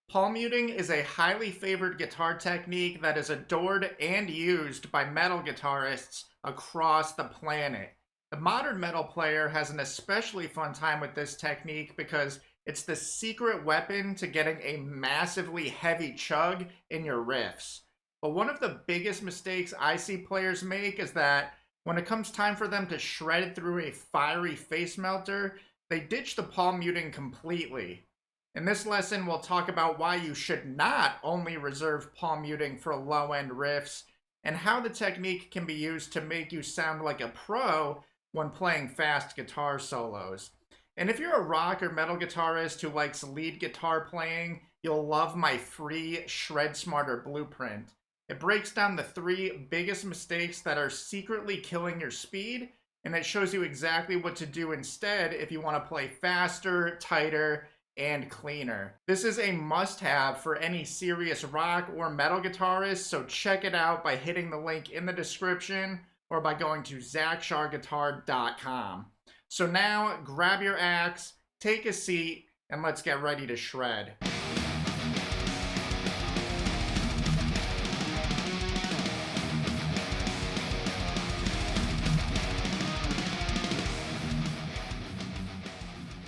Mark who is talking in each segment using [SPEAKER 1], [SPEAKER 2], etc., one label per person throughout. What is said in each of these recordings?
[SPEAKER 1] Palm muting is a highly favored guitar technique that is adored and used by metal guitarists across the planet. The modern metal player has an especially fun time with this technique because it's the secret weapon to getting a massively heavy chug in your riffs. But one of the biggest mistakes I see players make is that when it comes time for them to shred through a fiery face melter, they ditch the palm muting completely. In this lesson, we'll talk about why you should not only reserve palm muting for low-end riffs, and how the technique can be used to make you sound like a pro when playing fast guitar solos. And if you're a rock or metal guitarist who likes lead guitar playing, you'll love my free Shred Smarter blueprint. It breaks down the 3 biggest mistakes that are secretly killing your speed, and it shows you exactly what to do instead if you want to play faster, tighter, and cleaner. This is a must-have for any serious rock or metal guitarist, so check it out by hitting the link in the description or by going to ZachSharGuitar.com. So now, grab your axe, take a seat, and let's get ready to shred.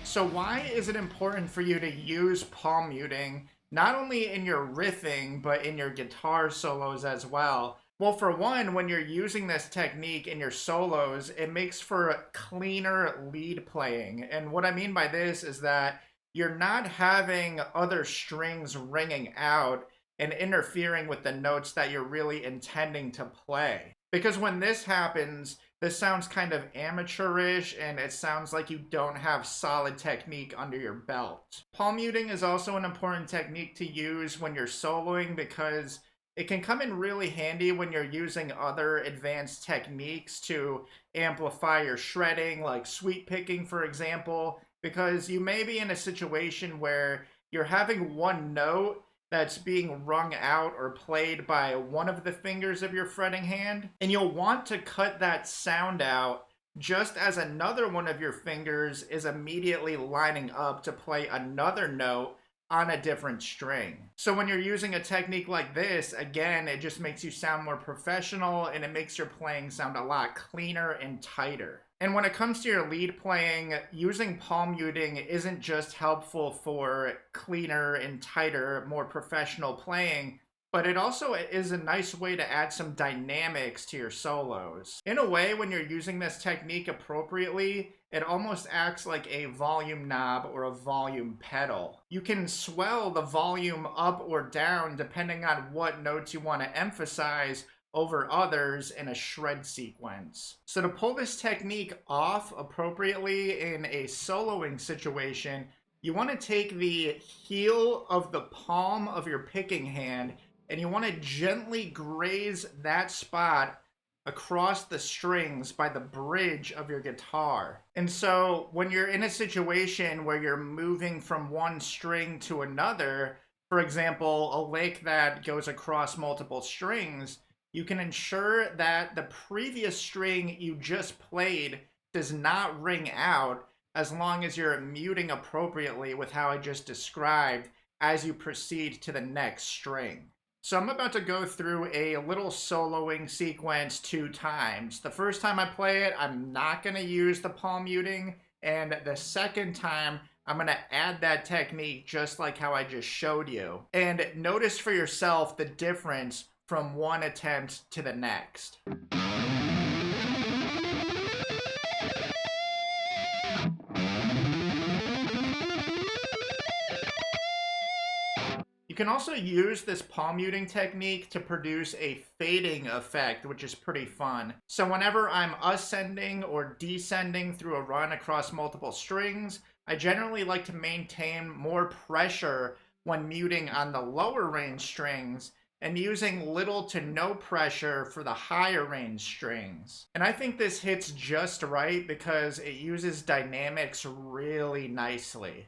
[SPEAKER 1] So why is it important for you to use palm muting, not only in your riffing, but in your guitar solos as well? Well, for one, when you're using this technique in your solos, it makes for cleaner lead playing. And what I mean by this is that you're not having other strings ringing out and interfering with the notes that you're really intending to play. Because when this happens, this sounds kind of amateurish and it sounds like you don't have solid technique under your belt. Palm muting is also an important technique to use when you're soloing because it can come in really handy when you're using other advanced techniques to amplify your shredding, like sweep picking, for example, because you may be in a situation where you're having one note that's being rung out or played by one of the fingers of your fretting hand, and you'll want to cut that sound out just as another one of your fingers is immediately lining up to play another note on a different string. So when you're using a technique like this, again, it just makes you sound more professional and it makes your playing sound a lot cleaner and tighter. And when it comes to your lead playing, using palm muting isn't just helpful for cleaner and tighter, more professional playing, but it also is a nice way to add some dynamics to your solos. In a way, when you're using this technique appropriately, it almost acts like a volume knob or a volume pedal. You can swell the volume up or down depending on what notes you want to emphasize over others in a shred sequence. So to pull this technique off appropriately in a soloing situation, you want to take the heel of the palm of your picking hand and you want to gently graze that spot across the strings by the bridge of your guitar. And so when you're in a situation where you're moving from one string to another, for example, a lick that goes across multiple strings, you can ensure that the previous string you just played does not ring out as long as you're muting appropriately with how I just described as you proceed to the next string. So I'm about to go through a little soloing sequence 2 times. The first time I play it, I'm not going to use the palm muting, and the second time, I'm going to add that technique just like how I just showed you. And notice for yourself the difference from one attempt to the next. You can also use this palm muting technique to produce a fading effect, which is pretty fun. So whenever I'm ascending or descending through a run across multiple strings, I generally like to maintain more pressure when muting on the lower range strings and using little to no pressure for the higher range strings. And I think this hits just right because it uses dynamics really nicely.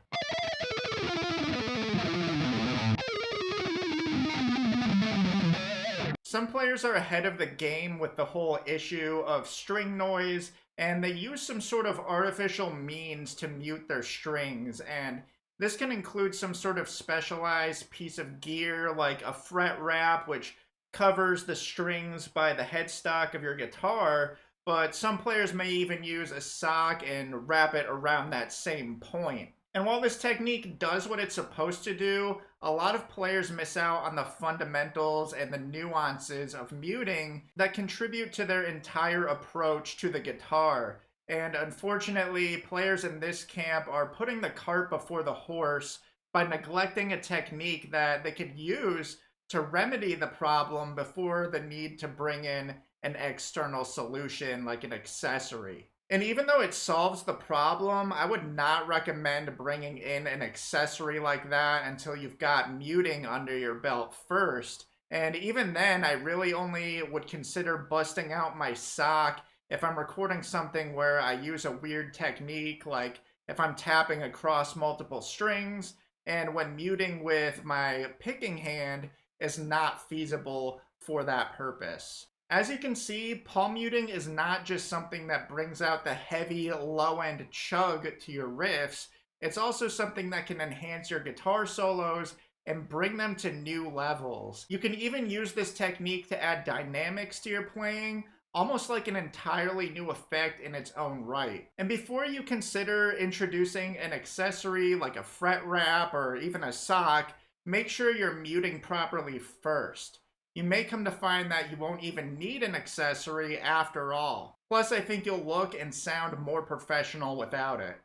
[SPEAKER 1] Some players are ahead of the game with the whole issue of string noise, and they use some sort of artificial means to mute their strings, and This can include some sort of specialized piece of gear like a fret wrap, which covers the strings by the headstock of your guitar, but some players may even use a sock and wrap it around that same point. And while this technique does what it's supposed to do, a lot of players miss out on the fundamentals and the nuances of muting that contribute to their entire approach to the guitar. And unfortunately, players in this camp are putting the cart before the horse by neglecting a technique that they could use to remedy the problem before the need to bring in an external solution like an accessory. And even though it solves the problem, I would not recommend bringing in an accessory like that until you've got muting under your belt first. And even then, I really only would consider busting out my sock if I'm recording something where I use a weird technique, like if I'm tapping across multiple strings, and when muting with my picking hand is not feasible for that purpose. As you can see, palm muting is not just something that brings out the heavy low-end chug to your riffs, it's also something that can enhance your guitar solos and bring them to new levels. You can even use this technique to add dynamics to your playing, almost like an entirely new effect in its own right. And before you consider introducing an accessory like a fret wrap or even a sock, make sure you're muting properly first. You may come to find that you won't even need an accessory after all. Plus, I think you'll look and sound more professional without it.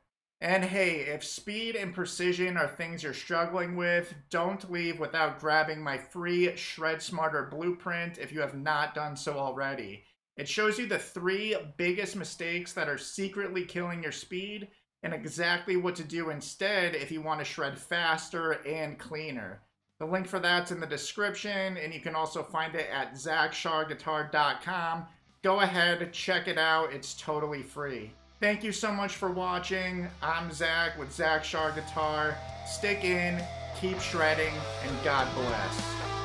[SPEAKER 1] And hey, if speed and precision are things you're struggling with, don't leave without grabbing my free Shred Smarter blueprint if you have not done so already. It shows you the 3 biggest mistakes that are secretly killing your speed and exactly what to do instead if you want to shred faster and cleaner. The link for that's in the description, and you can also find it at zachsharguitar.com. Go ahead, check it out, it's totally free. Thank you so much for watching. I'm Zach with Zach Shar Guitar. Stick in, keep shredding, and God bless.